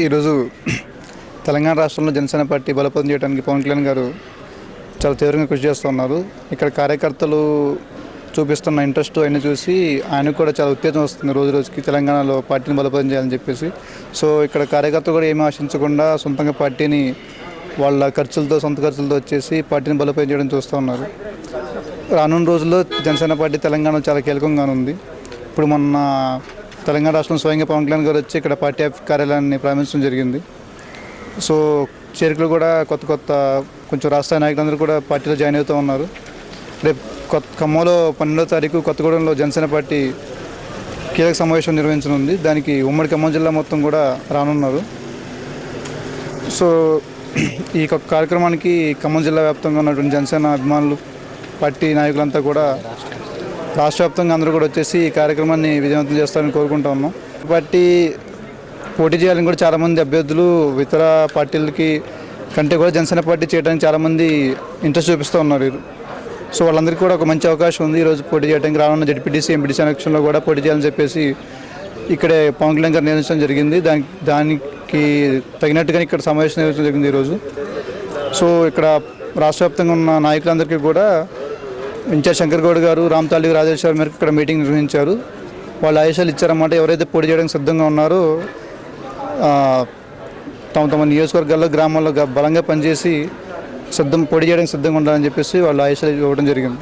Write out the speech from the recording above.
ఈరోజు తెలంగాణ రాష్ట్రంలో జనసేన పార్టీ బలోపేతం చేయడానికి పవన్ కళ్యాణ్ గారు చాలా తీవ్రంగా కృషి చేస్తున్నారు. ఇక్కడ కార్యకర్తలు చూపిస్తున్న ఇంట్రెస్ట్ అయినా చూసి ఆయనకు కూడా చాలా ఉత్తేజం వస్తుంది. రోజు రోజుకి తెలంగాణలో పార్టీని బలోపేతం చేయాలని చెప్పేసి. సో ఇక్కడ కార్యకర్తలు కూడా ఏమీ ఆశించకుండా సొంతంగా పార్టీని వాళ్ళ సొంత ఖర్చులతో వచ్చేసి పార్టీని బలోపేతం చేయడం చూస్తూ ఉన్నారు. రానున్న రోజుల్లో జనసేన పార్టీ తెలంగాణ చాలా కీలకంగా ఉంది. ఇప్పుడు మొన్న తెలంగాణ రాష్ట్రం స్వయంగా పవన్ కళ్యాణ్ గారు వచ్చి ఇక్కడ పార్టీ కార్యాలయాన్ని ప్రారంభించడం జరిగింది. సో చేరికలు కూడా కొత్త కొంచెం రాష్ట్ర నాయకులందరూ కూడా పార్టీలో జాయిన్ అవుతూ ఉన్నారు. రేపు ఖమ్మంలో 12వ తారీఖు కొత్తగూడెంలో జనసేన పార్టీ కీలక సమావేశం నిర్వహించనుంది. దానికి ఉమ్మడి ఖమ్మం జిల్లా మొత్తం కూడా రానున్నారు. సో ఈ కార్యక్రమానికి ఖమ్మం జిల్లా వ్యాప్తంగా ఉన్నటువంటి జనసేన అభిమానులు, పార్టీ నాయకులంతా కూడా రాష్ట్ర వ్యాప్తంగా అందరూ కూడా వచ్చేసి ఈ కార్యక్రమాన్ని విజయవంతం చేస్తారని కోరుకుంటా ఉన్నాం. పార్టీ పోటీ చేయాలని కూడా చాలామంది అభ్యర్థులు ఇతర పార్టీలకి కంటే కూడా జనసేన పార్టీ చేయడానికి చాలామంది ఇంట్రెస్ట్ చూపిస్తూ ఉన్నారు. సో వాళ్ళందరికీ కూడా ఒక మంచి అవకాశం ఉంది ఈరోజు పోటీ చేయడానికి. రానున్న జడ్పీటీసీ, ఎంపీటీసీ ఎలక్షన్లో కూడా పోటీ చేయాలని చెప్పేసి ఇక్కడే పవన్ కళ్యాణ్ గారు నిర్ణయించడం జరిగింది. దానికి తగినట్టుగా ఇక్కడ సమావేశం నిర్వహించడం జరిగింది ఈరోజు. సో ఇక్కడ రాష్ట్ర వ్యాప్తంగా ఉన్న నాయకులందరికీ కూడా ఇన్ఛార్జ్ శంకర్ గౌడ్ గారు, రామతాళి రాజేశ్వర మేరకు ఇక్కడ మీటింగ్ నిర్వహించారు. వాళ్ళు ఆదేశాలు ఇచ్చారన్నమాట. ఎవరైతే పోటీ చేయడానికి సిద్ధంగా ఉన్నారో తమ నియోజకవర్గాల్లో, గ్రామాల్లో బలంగా పనిచేసి పోటీ చేయడానికి సిద్ధంగా ఉండాలని చెప్పేసి వాళ్ళు ఆదేశాలు ఇవ్వడం జరిగింది.